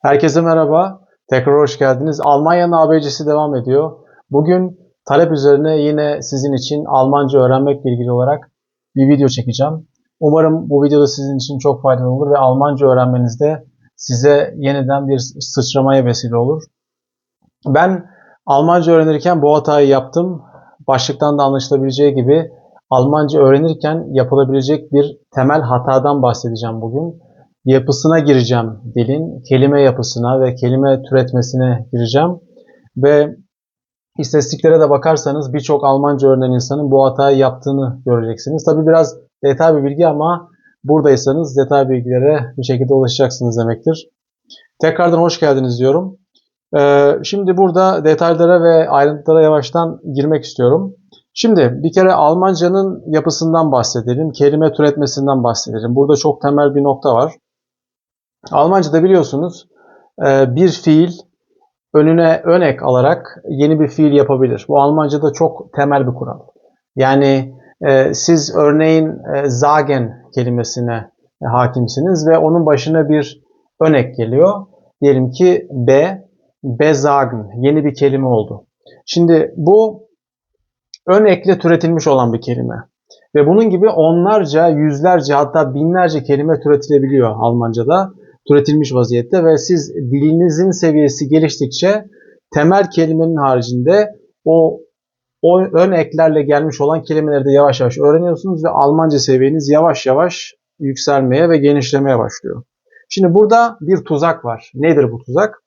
Herkese merhaba. Tekrar hoş geldiniz. Almanya'nın ABC'si devam ediyor. Bugün talep üzerine yine sizin için Almanca öğrenmekle ilgili olarak bir video çekeceğim. Umarım bu video da sizin için çok faydalı olur ve Almanca öğrenmenizde size yeniden bir sıçramaya vesile olur. Ben Almanca öğrenirken bu hatayı yaptım. Başlıktan da anlaşılabileceği gibi Almanca öğrenirken yapılabilecek bir temel hatadan bahsedeceğim bugün. Yapısına gireceğim dilin, kelime yapısına ve kelime türetmesine gireceğim. Ve istatistiklere de bakarsanız birçok Almanca öğrenen insanın bu hatayı yaptığını göreceksiniz. Tabi biraz detay bir bilgi ama buradaysanız detay bilgilere bir şekilde ulaşacaksınız demektir. Tekrardan hoş geldiniz diyorum. Şimdi burada detaylara ve ayrıntılara yavaştan girmek istiyorum. Şimdi bir kere Almancanın yapısından bahsedelim, kelime türetmesinden bahsedelim. Burada çok temel bir nokta var. Almanca'da biliyorsunuz bir fiil önüne ön ek alarak yeni bir fiil yapabilir. Bu Almanca'da çok temel bir kural. Yani siz örneğin sagen kelimesine hakimsiniz ve onun başına bir ön ek geliyor. Diyelim ki besagen yeni bir kelime oldu. Şimdi bu ön ekle türetilmiş olan bir kelime. Ve bunun gibi onlarca, yüzlerce hatta binlerce kelime türetilebiliyor Almanca'da. Türetilmiş vaziyette ve siz dilinizin seviyesi geliştikçe temel kelimenin haricinde o ön eklerle gelmiş olan kelimeleri de yavaş yavaş öğreniyorsunuz ve Almanca seviyeniz yavaş yavaş yükselmeye ve genişlemeye başlıyor. Şimdi burada bir tuzak var. Nedir bu tuzak?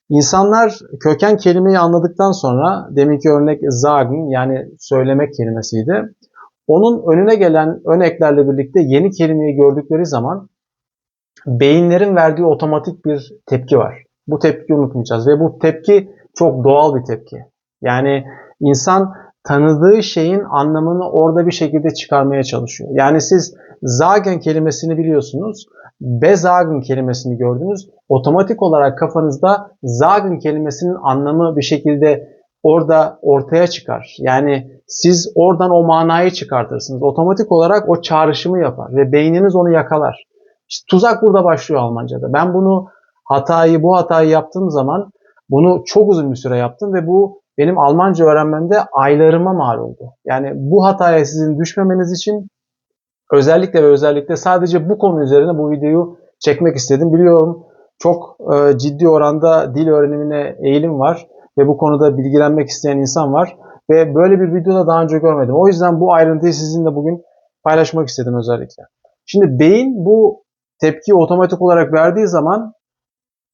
İnsanlar köken kelimeyi anladıktan sonra, deminki örnek sagen yani söylemek kelimesiydi. Onun önüne gelen ön eklerle birlikte yeni kelimeyi gördükleri zaman beyinlerin verdiği otomatik bir tepki var. Bu tepkiyi unutmayacağız ve bu tepki çok doğal bir tepki. Yani insan tanıdığı şeyin anlamını orada bir şekilde çıkarmaya çalışıyor. Yani siz sagen kelimesini biliyorsunuz, besagen kelimesini gördünüz. Otomatik olarak kafanızda sagen kelimesinin anlamı bir şekilde orada ortaya çıkar. Yani siz oradan o manayı çıkartırsınız. Otomatik olarak o çağrışımı yapar ve beyniniz onu yakalar. İşte tuzak burada başlıyor Almanca'da. Ben bu hatayı yaptığım zaman bunu çok uzun bir süre yaptım ve bu benim Almanca öğrenmemde aylarıma mal oldu. Yani bu hataya sizin düşmemeniz için özellikle sadece bu konu üzerine bu videoyu çekmek istedim. Biliyorum çok ciddi oranda dil öğrenimine eğilim var ve bu konuda bilgilenmek isteyen insan var ve böyle bir videoda daha önce görmedim. O yüzden bu ayrıntıyı sizinle bugün paylaşmak istedim özellikle. Şimdi beyin bu tepkiyi otomatik olarak verdiği zaman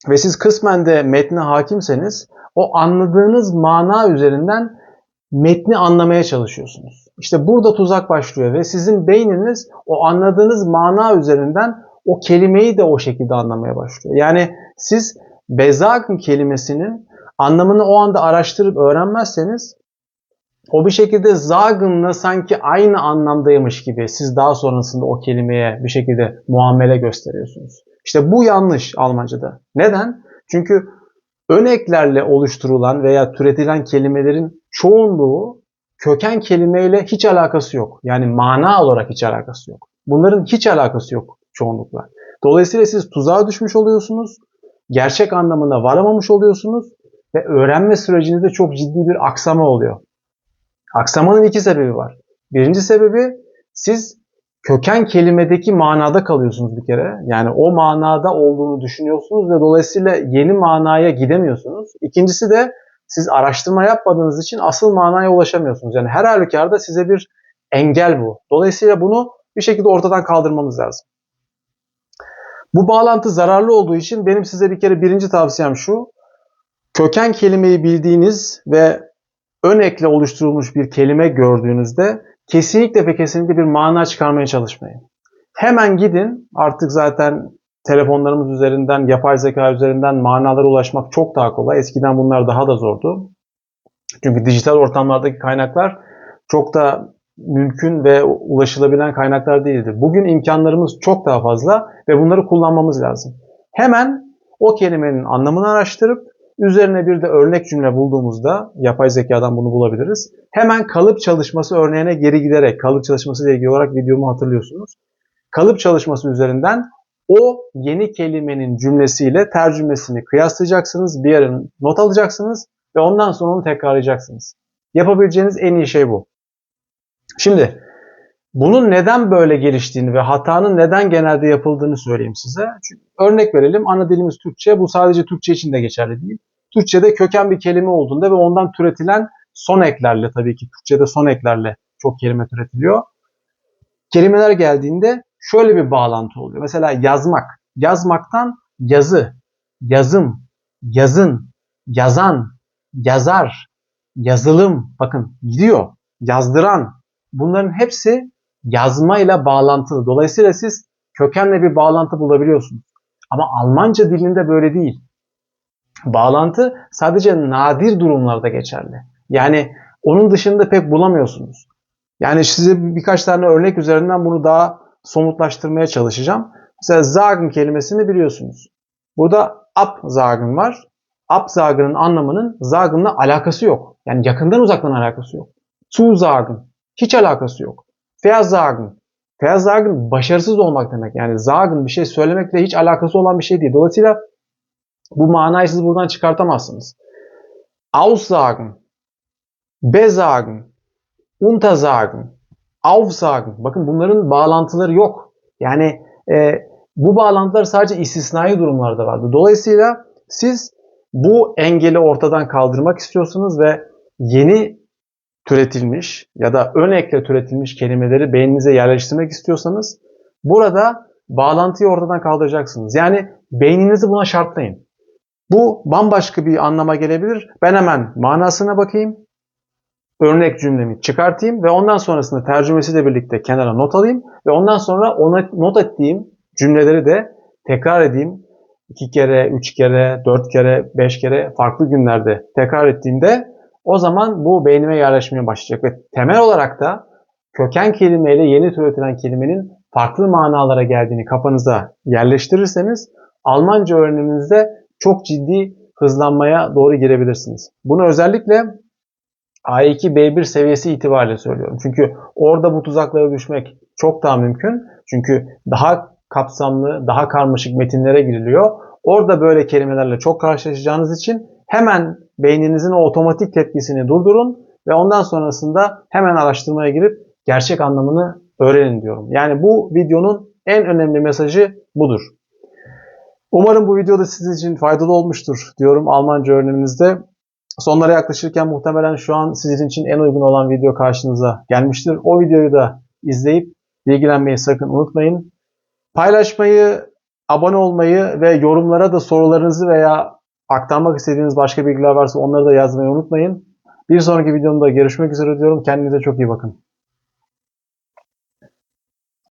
ve siz kısmen de metne hakimseniz o anladığınız mana üzerinden metni anlamaya çalışıyorsunuz. İşte burada tuzak başlıyor ve sizin beyniniz o anladığınız mana üzerinden o kelimeyi de o şekilde anlamaya başlıyor. Yani siz besagen kelimesinin anlamını o anda araştırıp öğrenmezseniz o bir şekilde zagen'la sanki aynı anlamdaymış gibi siz daha sonrasında o kelimeye bir şekilde muamele gösteriyorsunuz. İşte bu yanlış Almanca'da. Neden? Çünkü ön eklerle oluşturulan veya türetilen kelimelerin çoğunluğu köken kelimeyle hiç alakası yok. Yani mana olarak hiç alakası yok. Bunların hiç alakası yok çoğunlukla. Dolayısıyla siz tuzağa düşmüş oluyorsunuz. Gerçek anlamına varamamış oluyorsunuz ve öğrenme sürecinizde çok ciddi bir aksama oluyor. Aksamanın iki sebebi var. Birinci sebebi siz köken kelimedeki manada kalıyorsunuz bir kere. Yani o manada olduğunu düşünüyorsunuz ve dolayısıyla yeni manaya gidemiyorsunuz. İkincisi de siz araştırma yapmadığınız için asıl manaya ulaşamıyorsunuz. Yani her halükarda size bir engel bu. Dolayısıyla bunu bir şekilde ortadan kaldırmamız lazım. Bu bağlantı zararlı olduğu için benim size bir kere birinci tavsiyem şu. Köken kelimeyi bildiğiniz ve ön ekle oluşturulmuş bir kelime gördüğünüzde kesinlikle bir mana çıkarmaya çalışmayın. Hemen gidin, artık zaten telefonlarımız üzerinden, yapay zeka üzerinden manalara ulaşmak çok daha kolay. Eskiden bunlar daha da zordu. Çünkü dijital ortamlardaki kaynaklar çok da mümkün ve ulaşılabilen kaynaklar değildi. Bugün imkanlarımız çok daha fazla ve bunları kullanmamız lazım. Hemen o kelimenin anlamını araştırıp üzerine bir de örnek cümle bulduğumuzda, yapay zekadan bunu bulabiliriz. Hemen kalıp çalışması örneğine geri giderek, kalıp çalışması ile ilgili olarak videomu hatırlıyorsunuz. Kalıp çalışması üzerinden o yeni kelimenin cümlesiyle tercümesini kıyaslayacaksınız. Bir yere not alacaksınız ve ondan sonra onu tekrarlayacaksınız. Yapabileceğiniz en iyi şey bu. Şimdi bunun neden böyle geliştiğini ve hatanın neden genelde yapıldığını söyleyeyim size. Çünkü örnek verelim, ana dilimiz Türkçe. Bu sadece Türkçe için de geçerli değil. Türkçe'de köken bir kelime olduğunda ve ondan türetilen son eklerle, tabii ki Türkçe'de son eklerle çok kelime türetiliyor. Kelimeler geldiğinde şöyle bir bağlantı oluyor. Mesela yazmak. Yazmaktan yazı, yazım, yazın, yazan, yazar, yazılım. Bakın gidiyor. Yazdıran. Bunların hepsi yazmayla bağlantılı. Dolayısıyla siz kökenle bir bağlantı bulabiliyorsunuz. Ama Almanca dilinde böyle değil. Bağlantı sadece nadir durumlarda geçerli. Yani onun dışında pek bulamıyorsunuz. Yani size birkaç tane örnek üzerinden bunu daha somutlaştırmaya çalışacağım. Mesela sagen kelimesini biliyorsunuz. Burada absagen var. Absagen'ın anlamının sagen'la alakası yok. Yani yakından uzaktan alakası yok. Zusagen hiç alakası yok. Versagen. Versagen başarısız olmak demek. Yani sagen bir şey söylemekle hiç alakası olan bir şey değil. Dolayısıyla bu manayı siz buradan çıkartamazsınız. Aussagen, besagen, untersagen, aufsagen. Bakın bunların bağlantıları yok. Yani bu bağlantılar sadece istisnai durumlarda vardı. Dolayısıyla siz bu engeli ortadan kaldırmak istiyorsunuz ve yeni türetilmiş ya da ön ekle türetilmiş kelimeleri beyninize yerleştirmek istiyorsanız burada bağlantıyı ortadan kaldıracaksınız. Yani beyninizi buna şartlayın. Bu bambaşka bir anlama gelebilir. Ben hemen manasına bakayım. Örnek cümlemi çıkartayım ve ondan sonrasında tercümesiyle birlikte kenara not alayım ve ondan sonra ona not ettiğim cümleleri de tekrar edeyim. 2 kere, 3 kere, 4 kere, 5 kere farklı günlerde tekrar ettiğimde o zaman bu beynime yerleşmeye başlayacak ve temel olarak da köken kelimeyle yeni türetilen kelimenin farklı manalara geldiğini kafanıza yerleştirirseniz Almanca öğreniminizde çok ciddi hızlanmaya doğru girebilirsiniz. Bunu özellikle A2, B1 seviyesi itibariyle söylüyorum. Çünkü orada bu tuzaklara düşmek çok daha mümkün. Çünkü daha kapsamlı, daha karmaşık metinlere giriliyor. Orada böyle kelimelerle çok karşılaşacağınız için hemen beyninizin o otomatik tepkisini durdurun ve ondan sonrasında hemen araştırmaya girip gerçek anlamını öğrenin diyorum. Yani bu videonun en önemli mesajı budur. Umarım bu video da sizin için faydalı olmuştur diyorum Almanca öğreniminizde. Sonlara yaklaşırken muhtemelen şu an sizin için en uygun olan video karşınıza gelmiştir. O videoyu da izleyip bilgilenmeyi sakın unutmayın. Paylaşmayı, abone olmayı ve yorumlara da sorularınızı veya aktarmak istediğiniz başka bilgiler varsa onları da yazmayı unutmayın. Bir sonraki videomda görüşmek üzere diyorum. Kendinize çok iyi bakın.